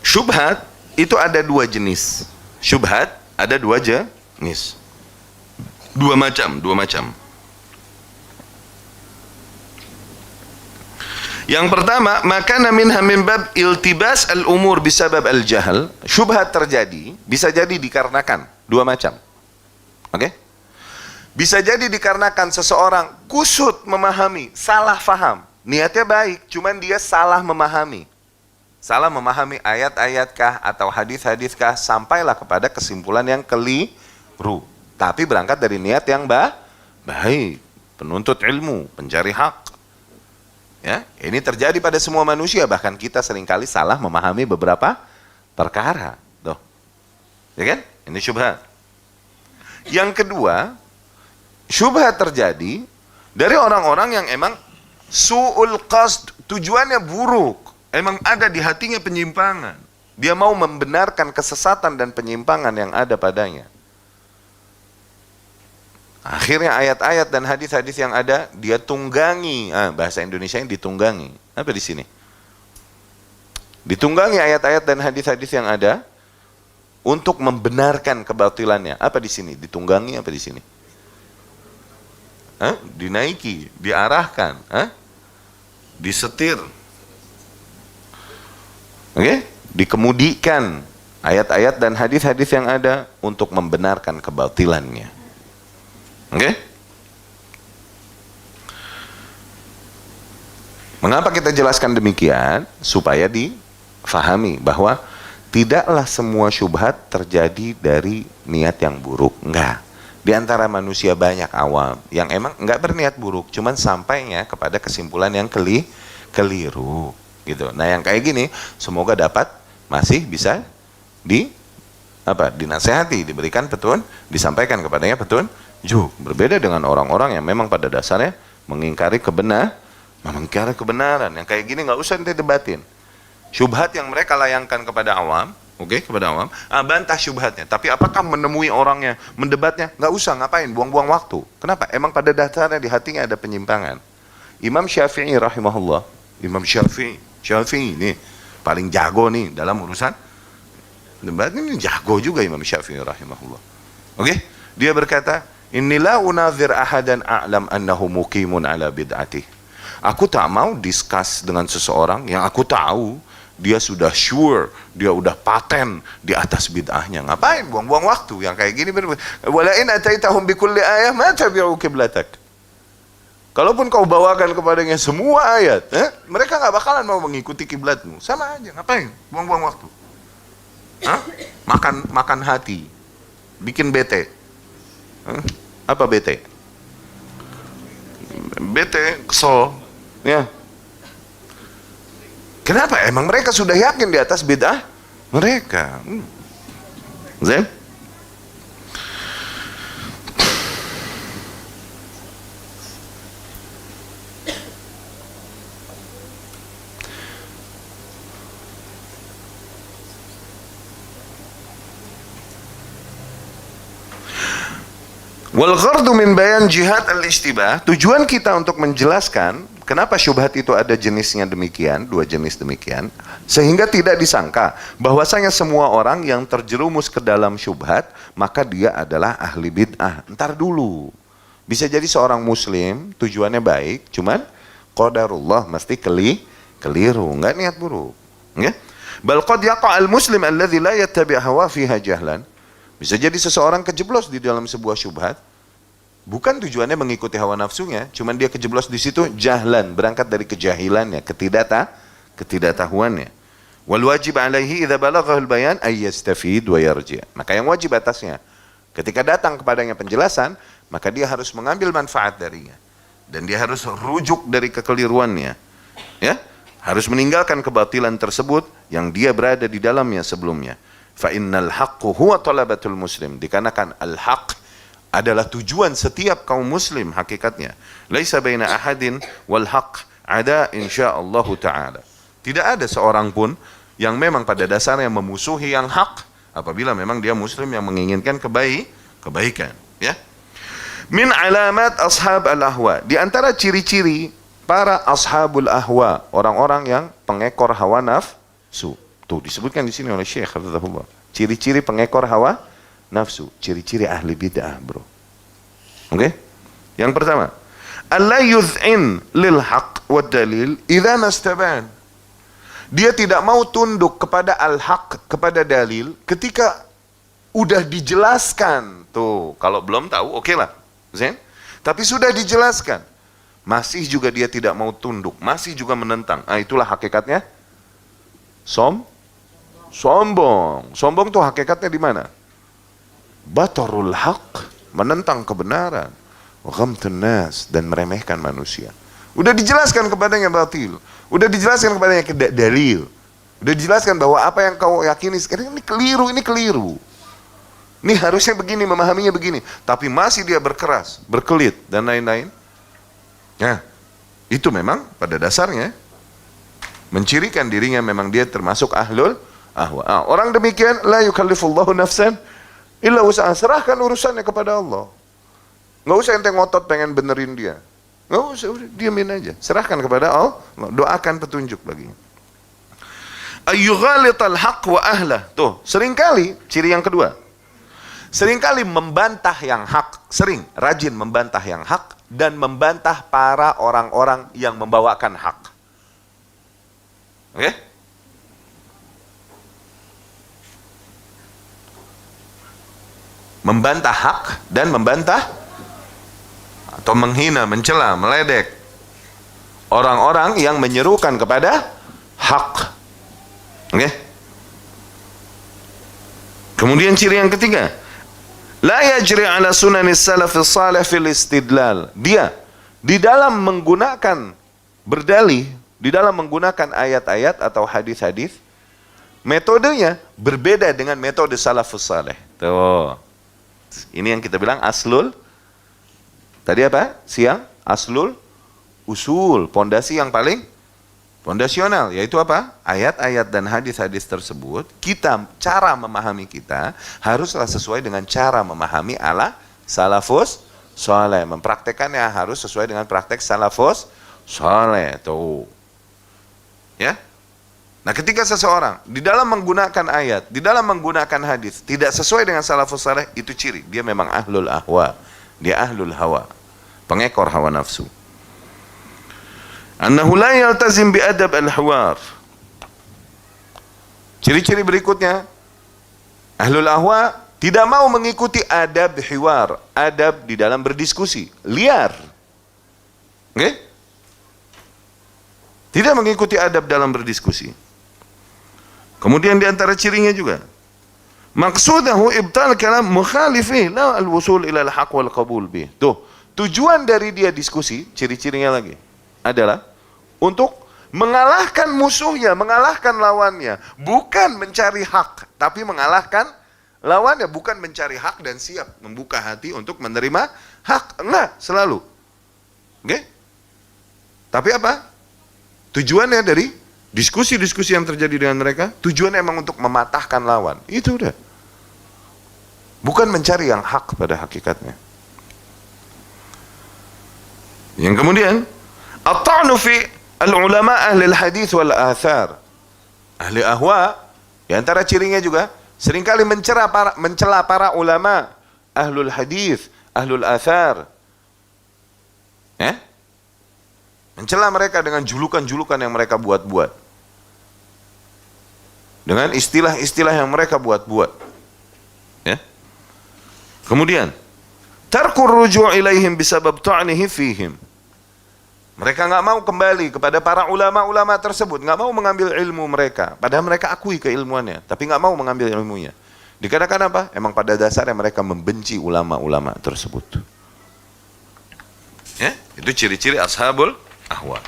Syubhat itu ada dua jenis. Syubhat ada dua jenis. Dua macam. Yang pertama, makana minha min bab iltibas al-umur bisabab al-jahl. Syubhat terjadi, bisa jadi dikarenakan dua macam. Oke? Bisa jadi dikarenakan seseorang kusut memahami, salah faham. Niatnya baik, cuman dia salah memahami. Salah memahami ayat-ayatkah atau hadis-hadiskah, sampailah kepada kesimpulan yang keliru. Tapi berangkat dari niat yang baik, penuntut ilmu, pencari hak. Ya, ini terjadi pada semua manusia, bahkan kita seringkali salah memahami beberapa perkara. Tuh. Ya kan? Ini syubhat. Yang kedua, syubhat terjadi dari orang-orang yang emang su'ul qasd, tujuannya buruk. Emang ada di hatinya penyimpangan. Dia mau membenarkan kesesatan dan penyimpangan yang ada padanya. Akhirnya ayat-ayat dan hadis-hadis yang ada dia tunggangi. Bahasa Indonesia yang ditunggangi. Apa di sini? Ditunggangi ayat-ayat dan hadis-hadis yang ada untuk membenarkan kebatilannya. Apa di sini? Ditunggangi apa di sini? Dinaiki, diarahkan, disetir. Oke? Dikemudikan ayat-ayat dan hadis-hadis yang ada untuk membenarkan kebatilannya. Oke? Mengapa kita jelaskan demikian? Supaya difahami bahwa tidaklah semua syubhat terjadi dari niat yang buruk. Enggak. Di antara manusia banyak awam yang emang enggak berniat buruk, cuman sampainya kepada kesimpulan yang keliru. Gitu. Nah, yang kayak gini semoga dapat masih bisa dinasehati, diberikan petunjuk, disampaikan kepadanya petunjuk. Berbeda dengan orang-orang yang memang pada dasarnya mengingkari kebenaran. Yang kayak gini nggak usah nanti debatin. Syubhat yang mereka layangkan kepada awam, kepada awam, bantah syubhatnya. Tapi apakah menemui orangnya, mendebatnya? Nggak usah, ngapain? Buang-buang waktu. Kenapa? Emang pada dasarnya di hatinya ada penyimpangan. Imam Syafi'i rahimahullah, Imam Syafi'i nih paling jago nih dalam urusan debat, ini jago juga Imam Syafi'i rahimahullah. Dia berkata, "Inilah unazir ahadan a'lam annahu muqimun ala bid'atih." Aku tak mau discuss dengan seseorang yang aku tahu dia sudah sure, dia udah paten di atas bid'ahnya. Ngapain buang-buang waktu yang kayak gini? Wala in ataitahum bikulli ayah ma tabi'u qiblatak. Kalaupun kau bawakan kepadanya semua ayat, mereka nggak bakalan mau mengikuti kiblatmu. Sama aja, ngapain? Buang-buang waktu. Makan hati, bikin bete. Apa bete? Bete, kesel. Ya. Kenapa? Emang mereka sudah yakin di atas bid'ah mereka. Zain? Wal ghardu min bayan jihad al-ishtibah, tujuan kita untuk menjelaskan kenapa syubhat itu ada jenisnya demikian, dua jenis demikian, sehingga tidak disangka bahwasanya semua orang yang terjerumus ke dalam syubhat maka dia adalah ahli bid'ah. Ntar dulu, bisa jadi seorang muslim tujuannya baik, cuman qadarullah mesti keliru, nggak niat buruk. Bal qad yaqa al-muslim alladzi la yattabi' hawa fiha jahlan. Bisa jadi seseorang kejeblos di dalam sebuah syubhat, bukan tujuannya mengikuti hawa nafsunya, cuman dia kejeblos di situ jahlan, berangkat dari kejahilannya, ketidaktahuannya. Wal wajib alaihi idza balaghahu al-bayan ay yastafid wa yarji'. Maka yang wajib atasnya, ketika datang kepadanya penjelasan, maka dia harus mengambil manfaat darinya. Dan dia harus rujuk dari kekeliruannya. Ya? Harus meninggalkan kebatilan tersebut yang dia berada di dalamnya sebelumnya. Fa innal haqqu huwa talabatul muslim, dikarenakan al-haq adalah tujuan setiap kaum muslim hakikatnya. Laisa baina ahadin wal haq ada insyaallah taala. Tidak ada seorang pun yang memang pada dasarnya memusuhi yang hak apabila memang dia muslim yang menginginkan kebaikan, ya. Min alamat ashab al-ahwa. Di antara ciri-ciri para ashabul ahwa, orang-orang yang pengekor hawa nafsu. Tuh disebutkan di sini oleh Syekh Hafizahullah. Ciri-ciri pengekor hawa nafsu, ciri-ciri ahli bid'ah, bro. Oke? Yang pertama, alla yuz'in lil haqq wad dalil idza nastaban. Dia tidak mau tunduk kepada al-haq, kepada dalil ketika udah dijelaskan. Tuh, kalau belum tahu oke lah. Zain? Tapi sudah dijelaskan, masih juga dia tidak mau tunduk, masih juga menentang. Ah, itulah hakikatnya sombong. Sombong tuh hakikatnya di mana? Batarul haq, menentang kebenaran, wa ghamtun nas, dan meremehkan manusia. Udah dijelaskan kepadanya batil, udah dijelaskan kepadanya dalil, udah dijelaskan bahwa apa yang kau yakini sekarang ini keliru. Ini harusnya begini, memahaminya begini, tapi masih dia berkeras, berkelit dan lain-lain. Ya, itu memang pada dasarnya mencirikan dirinya memang dia termasuk ahlul ahwa. Orang demikian la yukallifullahu nafsan illa wus'aha, serahkan urusannya kepada Allah. Nggak usah ente ngotot pengen benerin dia. Nggak usah, udah diamin aja. Serahkan kepada Allah, doakan petunjuk baginya. Ayyughalital haqq wa ahlah. Tuh, seringkali ciri yang kedua. Seringkali membantah yang hak, rajin membantah yang hak dan membantah para orang-orang yang membawakan hak. Oke? Membantah hak dan membantah atau menghina, mencela, meledek orang-orang yang menyerukan kepada hak. Oke? Kemudian ciri yang ketiga, la yajri ala sunanis salafis salih fil istidlal. Dia di dalam menggunakan berdalih, di dalam menggunakan ayat-ayat atau hadis-hadis, metodenya berbeda dengan metode salafus salih. Tuh. Ini yang kita bilang aslul. Tadi apa? Siang aslul usul, pondasi yang paling fondasional, yaitu apa? Ayat-ayat dan hadis-hadis tersebut, cara memahami kita haruslah sesuai dengan cara memahami ala salafus saleh. Mempraktekannya harus sesuai dengan praktek salafus saleh. Tuh. Ya. Nah, ketika seseorang di dalam menggunakan ayat, di dalam menggunakan hadis tidak sesuai dengan salafus saleh, itu ciri dia memang ahlul ahwa. Dia ahlul hawa, pengekor hawa nafsu. Annahu la yaltazim bi adab al-hiwar. Ciri-ciri berikutnya, ahlul ahwa tidak mau mengikuti adab hiwar, adab di dalam berdiskusi, liar. Oke? Tidak mengikuti adab dalam berdiskusi. Kemudian di antara cirinya juga, maqsudahu ibtal kalam mukhalifih la al-wusul ila al-haq wal qabul bih. Tuh, tujuan dari dia diskusi, ciri-cirinya lagi adalah untuk mengalahkan musuhnya, mengalahkan lawannya, bukan mencari hak, tapi mengalahkan lawannya, bukan mencari hak dan siap membuka hati untuk menerima hak, enggak, selalu. Oke? Tapi apa? Tujuannya dari diskusi-diskusi yang terjadi dengan mereka, tujuannya emang untuk mematahkan lawan. Itu udah. Bukan mencari yang hak pada hakikatnya. Yang kemudian, at-ta'nu fi al-ulama ahli al-hadith wal athar. Ahli ahwa, di antara cirinya juga seringkali mencela para ulama, ahlul hadith, ahlul athar. Mencela mereka dengan julukan-julukan yang mereka buat-buat. Dengan istilah-istilah yang mereka buat-buat. Ya. Kemudian, tarkur ruju' ilaihim bisabab ta'nihi fihim. Mereka nggak mau kembali kepada para ulama-ulama tersebut, nggak mau mengambil ilmu mereka. Padahal mereka akui keilmuannya, tapi nggak mau mengambil ilmunya. Dikatakan apa? Emang pada dasarnya mereka membenci ulama-ulama tersebut. Ya, itu ciri-ciri ashabul ahwa.